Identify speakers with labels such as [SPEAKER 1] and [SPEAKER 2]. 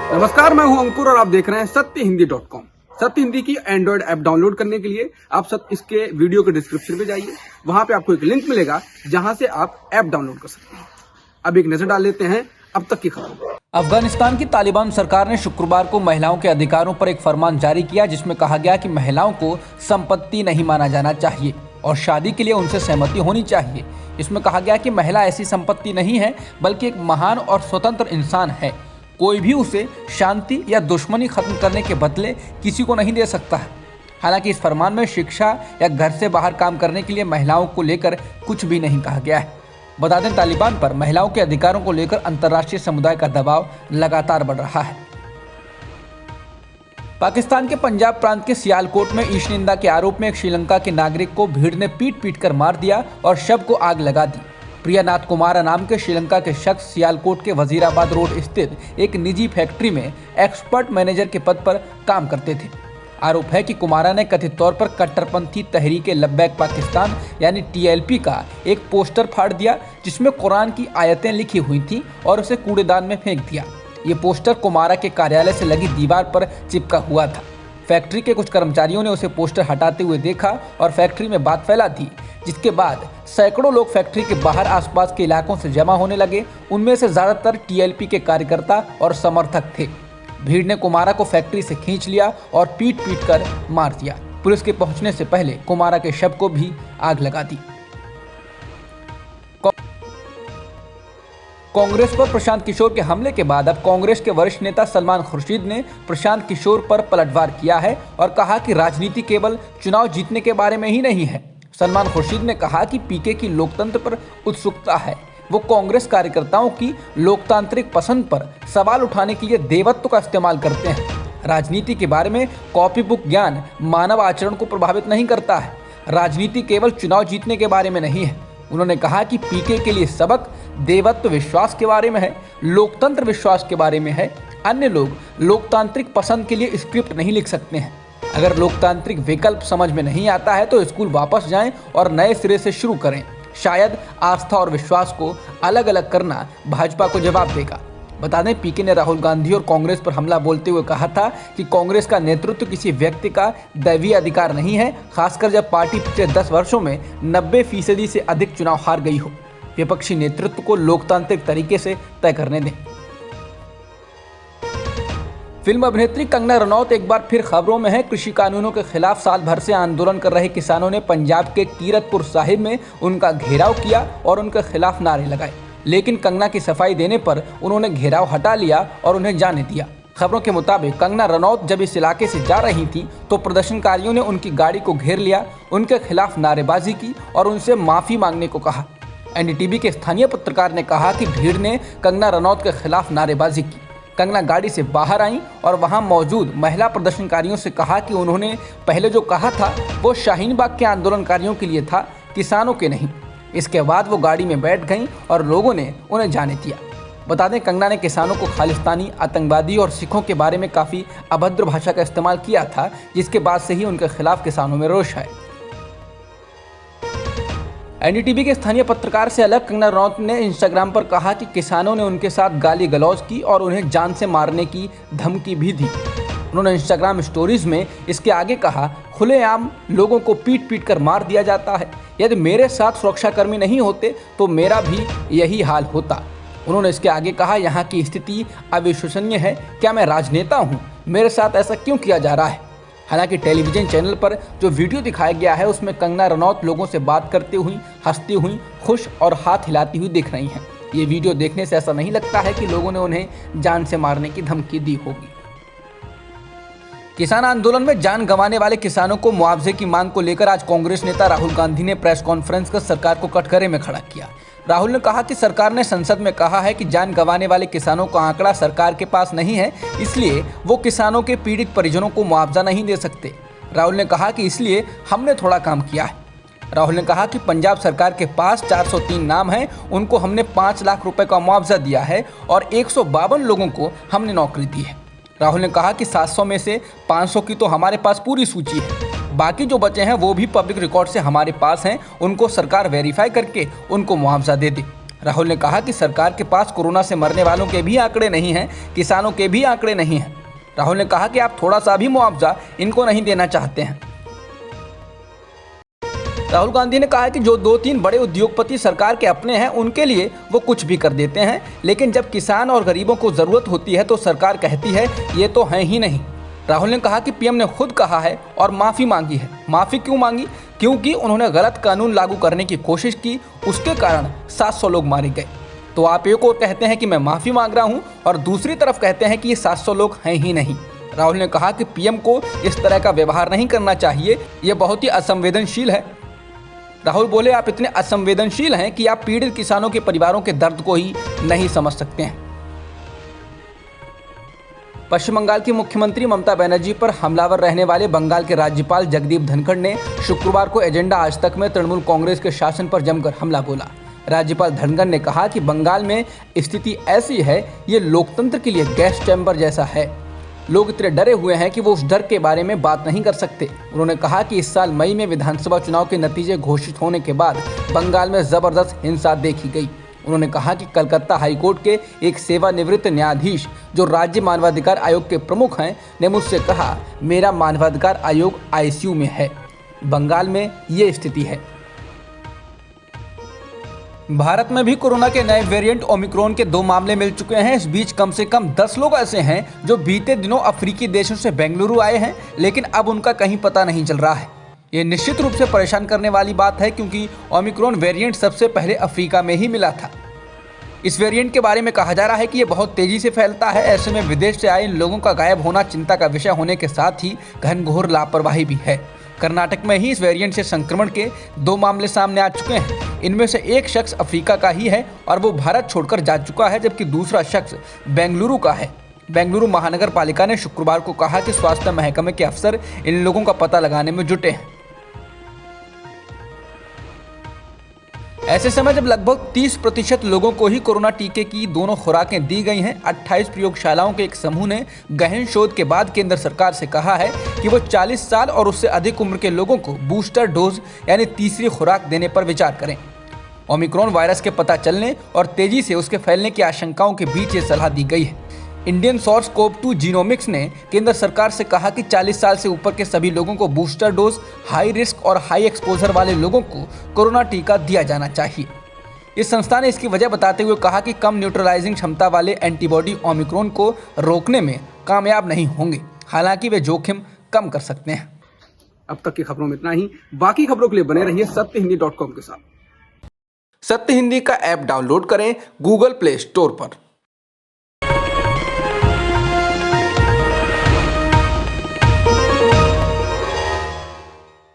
[SPEAKER 1] नमस्कार, मैं हूं अंकुर और आप देख रहे हैं सत्यहिंदी.com। सत्य हिंदी की एंड्रॉइड ऐप डाउनलोड करने के लिए आप सब इसके वीडियो के डिस्क्रिप्शन में जाइए, वहां पे आपको एक लिंक मिलेगा जहां से आप ऐप डाउनलोड कर सकते हैं। अब एक नजर डाल लेते हैं अब तक की खबरों।
[SPEAKER 2] अफगानिस्तान की तालिबान सरकार ने शुक्रवार को महिलाओं के अधिकारों पर एक फरमान जारी किया, जिसमें कहा गया कि महिलाओं को संपत्ति नहीं माना जाना चाहिए और शादी के लिए उनसे सहमति होनी चाहिए। इसमें कहा गया कि महिला ऐसी संपत्ति नहीं है, बल्कि एक महान और स्वतंत्र इंसान है। कोई भी उसे शांति या दुश्मनी खत्म करने के बदले किसी को नहीं दे सकता है। हालांकि इस फरमान में शिक्षा या घर से बाहर काम करने के लिए महिलाओं को लेकर कुछ भी नहीं कहा गया है। बता दें, तालिबान पर महिलाओं के अधिकारों को लेकर अंतर्राष्ट्रीय समुदाय का दबाव लगातार बढ़ रहा है। पाकिस्तान के पंजाब प्रांत के सियालकोट में ईश निंदा के आरोप में एक श्रीलंका के नागरिक को भीड़ ने पीट कर मार दिया और शव को आग लगा दी। प्रियानाथ कुमार नाम के श्रीलंका के शख्स सियालकोट के वजीराबाद रोड स्थित एक निजी फैक्ट्री में एक्सपर्ट मैनेजर के पद पर काम करते थे। आरोप है कि कुमारा ने कथित तौर पर कट्टरपंथी तहरीक लब्बैक पाकिस्तान यानी टीएलपी का एक पोस्टर फाड़ दिया, जिसमें कुरान की आयतें लिखी हुई थीं और उसे कूड़ेदान में फेंक दिया। ये पोस्टर कुमारा के कार्यालय से लगी दीवार पर चिपका हुआ था। फैक्ट्री के कुछ कर्मचारियों ने उसे पोस्टर हटाते हुए देखा और फैक्ट्री में बात फैला दी, जिसके बाद सैकड़ों लोग फैक्ट्री के बाहर आसपास के इलाकों से जमा होने लगे। उनमें से ज्यादातर टीएलपी के कार्यकर्ता और समर्थक थे। भीड़ ने कुमारा को फैक्ट्री से खींच लिया और पीट कर मार दिया। पुलिस के पहुंचने से पहले कुमारा के शव को भी आग लगा दी। कांग्रेस पर प्रशांत किशोर के हमले के बाद अब कांग्रेस के वरिष्ठ नेता सलमान खुर्शीद ने प्रशांत किशोर पर पलटवार किया है और कहा कि राजनीति केवल चुनाव जीतने के बारे में ही नहीं है। सलमान खुर्शीद ने कहा कि पीके की लोकतंत्र पर उत्सुकता है। वो कांग्रेस कार्यकर्ताओं की लोकतांत्रिक पसंद पर सवाल उठाने के लिए देवत्व का इस्तेमाल करते हैं। राजनीति के बारे में कॉपी बुक ज्ञान मानव आचरण को प्रभावित नहीं करता है। राजनीति केवल चुनाव जीतने के बारे में नहीं है। उन्होंने कहा कि पीके के लिए सबक देवत्व विश्वास के बारे में है, लोकतंत्र विश्वास के बारे में है। अन्य लोग लोकतांत्रिक पसंद के लिए स्क्रिप्ट नहीं लिख सकते हैं। अगर लोकतांत्रिक विकल्प समझ में नहीं आता है तो स्कूल वापस जाएं और नए सिरे से शुरू करें। शायद आस्था और विश्वास को अलग अलग करना भाजपा को जवाब देगा। बता दें, पीके ने राहुल गांधी और कांग्रेस पर हमला बोलते हुए कहा था कि कांग्रेस का नेतृत्व किसी व्यक्ति का दैवीय अधिकार नहीं है, खासकर जब पार्टी पिछले 10 वर्षों में 90% से अधिक चुनाव हार गई हो। विपक्षी नेतृत्व को लोकतांत्रिक तरीके से तय करने दें। फिल्म अभिनेत्री कंगना रनौत एक बार फिर खबरों में है। कृषि कानूनों के खिलाफ साल भर से आंदोलन कर रहे किसानों ने पंजाब के कीरतपुर साहिब में उनका घेराव किया और उनके खिलाफ नारे लगाए, लेकिन कंगना की सफाई देने पर उन्होंने घेराव हटा लिया और उन्हें जाने दिया। खबरों के मुताबिक कंगना रनौत जब इस इलाके से जा रही थी तो प्रदर्शनकारियों ने उनकी गाड़ी को घेर लिया, उनके खिलाफ नारेबाजी की और उनसे माफी मांगने को कहा। एनडीटीवी के स्थानीय पत्रकार ने कहा कि भीड़ ने कंगना रनौत के खिलाफ नारेबाजी की। कंगना गाड़ी से बाहर आई और वहां मौजूद महिला प्रदर्शनकारियों से कहा कि उन्होंने पहले जो कहा था वो शाहीन बाग के आंदोलनकारियों के लिए था, किसानों के नहीं। इसके बाद वो गाड़ी में बैठ गईं और लोगों ने उन्हें जाने दिया। बता दें, कंगना ने किसानों को खालिस्तानी, आतंकवादी और सिखों के बारे में काफ़ी अभद्र भाषा का इस्तेमाल किया था, जिसके बाद से ही उनके खिलाफ किसानों में रोष है। एनडीटीवी के स्थानीय पत्रकार से अलग कंगना रनौत ने इंस्टाग्राम पर कहा कि किसानों ने उनके साथ गाली गलौज की और उन्हें जान से मारने की धमकी भी दी। उन्होंने इंस्टाग्राम स्टोरीज में इसके आगे कहा, खुलेआम लोगों को पीट कर मार दिया जाता है। यदि मेरे साथ सुरक्षाकर्मी नहीं होते तो मेरा भी यही हाल होता। उन्होंने इसके आगे कहा, यहाँ की स्थिति अविश्वसनीय है। क्या मैं राजनेता हूँ? मेरे साथ ऐसा क्यों किया जा रहा है? हालांकि टेलीविजन चैनल पर जो वीडियो दिखाया गया है उसमें कंगना रनौत लोगों से बात करते हुई, हंसती हुई, खुश और हाथ हिलाती हुई दिख रही हैं। ये वीडियो देखने से ऐसा नहीं लगता है कि लोगों ने उन्हें जान से मारने की धमकी दी होगी। किसान आंदोलन में जान गंवाने वाले किसानों को मुआवजे की मांग को लेकर आज कांग्रेस नेता राहुल गांधी ने प्रेस कॉन्फ्रेंस कर सरकार को कटघरे में खड़ा किया। राहुल ने कहा कि सरकार ने संसद में कहा है कि जान गंवाने वाले किसानों का आंकड़ा सरकार के पास नहीं है, इसलिए वो किसानों के पीड़ित परिजनों को मुआवजा नहीं दे सकते। राहुल ने कहा कि इसलिए हमने थोड़ा काम किया है। राहुल ने कहा कि पंजाब सरकार के पास 403 नाम हैं, उनको हमने 5 लाख रुपए का मुआवजा दिया है और 152 लोगों को हमने नौकरी दी है। राहुल ने कहा कि 700 में से 500 की तो हमारे पास पूरी सूची है, बाकी जो बचे हैं वो भी पब्लिक रिकॉर्ड से हमारे पास हैं, उनको सरकार वेरीफाई करके उनको मुआवजा दे दे। राहुल ने कहा कि सरकार के पास कोरोना से मरने वालों के भी आंकड़े नहीं हैं, किसानों के भी आंकड़े नहीं हैं। राहुल ने कहा कि आप थोड़ा सा भी मुआवजा इनको नहीं देना चाहते हैं। राहुल गांधी ने कहा कि जो 2-3 बड़े उद्योगपति सरकार के अपने हैं उनके लिए वो कुछ भी कर देते हैं, लेकिन जब किसान और गरीबों को जरूरत होती है तो सरकार कहती है ये तो है ही नहीं। राहुल ने कहा कि पीएम ने खुद कहा है और माफ़ी मांगी है। माफ़ी क्यों मांगी? क्योंकि उन्होंने गलत कानून लागू करने की कोशिश की, उसके कारण 700 लोग मारे गए। तो आप एक और कहते हैं कि मैं माफ़ी मांग रहा हूं और दूसरी तरफ कहते हैं कि ये 700 लोग हैं ही नहीं। राहुल ने कहा कि पीएम को इस तरह का व्यवहार नहीं करना चाहिए, ये बहुत ही असंवेदनशील है। राहुल बोले, आप इतने असंवेदनशील हैं कि आप पीड़ित किसानों के परिवारों के दर्द को ही नहीं समझ सकते हैं। पश्चिम बंगाल की मुख्यमंत्री ममता बनर्जी पर हमलावर रहने वाले बंगाल के राज्यपाल जगदीप धनखड़ ने शुक्रवार को एजेंडा आज तक में तृणमूल कांग्रेस के शासन पर जमकर हमला बोला। राज्यपाल धनखड़ ने कहा कि बंगाल में स्थिति ऐसी है, ये लोकतंत्र के लिए गैस चैम्बर जैसा है। लोग इतने डरे हुए हैं कि वो उस डर के बारे में बात नहीं कर सकते। उन्होंने कहा कि इस साल मई में विधानसभा चुनाव के नतीजे घोषित होने के बाद बंगाल में जबरदस्त हिंसा देखी गई। उन्होंने कहा कि कलकत्ता हाईकोर्ट के एक सेवानिवृत्त न्यायाधीश जो राज्य मानवाधिकार आयोग के प्रमुख हैं ने मुझसे कहा, मेरा मानवाधिकार आयोग आईसीयू में है। बंगाल में ये स्थिति है। भारत में भी कोरोना के नए वेरिएंट ओमिक्रॉन के 2 मामले मिल चुके हैं। इस बीच कम से कम 10 लोग ऐसे हैं जो बीते दिनों अफ्रीकी देशों से बेंगलुरु आए हैं, लेकिन अब उनका कहीं पता नहीं चल रहा है। ये निश्चित रूप से परेशान करने वाली बात है, क्योंकि ओमिक्रॉन वेरिएंट सबसे पहले अफ्रीका में ही मिला था। इस वेरिएंट के बारे में कहा जा रहा है कि ये बहुत तेजी से फैलता है। ऐसे में विदेश से आए इन लोगों का गायब होना चिंता का विषय होने के साथ ही घनघोर लापरवाही भी है। कर्नाटक में ही इस वेरिएंट से संक्रमण के 2 मामले सामने आ चुके हैं। इनमें से एक शख्स अफ्रीका का ही है और वो भारत छोड़कर जा चुका है, जबकि दूसरा शख्स बेंगलुरु का है। बेंगलुरु महानगर पालिका ने शुक्रवार को कहा कि स्वास्थ्य महकमे के अफसर इन लोगों का पता लगाने में जुटे हैं। ऐसे समय जब लगभग 30% लोगों को ही कोरोना टीके की दोनों खुराकें दी गई हैं, 28 प्रयोगशालाओं के एक समूह ने गहन शोध के बाद केंद्र सरकार से कहा है कि वो 40 साल और उससे अधिक उम्र के लोगों को बूस्टर डोज यानी तीसरी खुराक देने पर विचार करें। ओमिक्रॉन वायरस के पता चलने और तेजी से उसके फैलने की आशंकाओं के बीच ये सलाह दी गई है। इंडियन सोर्स कोव-2 जीनोमिक्स ने केंद्र सरकार से कहा कि 40 साल से ऊपर के सभी लोगों को बूस्टर डोज, हाई रिस्क और हाई एक्सपोजर वाले लोगों को कोरोना टीका दिया जाना चाहिए। इस संस्था ने इसकी वजह बताते हुए कहा कि कम न्यूट्रलाइजिंग क्षमता वाले एंटीबॉडी ओमिक्रॉन को रोकने में कामयाब नहीं होंगे, हालांकि वे जोखिम कम कर सकते हैं।
[SPEAKER 1] अब तक की खबरों में इतना ही। बाकी खबरों के लिए बने रहिए सत्यहिंदी.com के साथ।
[SPEAKER 2] सत्य हिंदी का ऐप डाउनलोड करें गूगल प्ले स्टोर पर।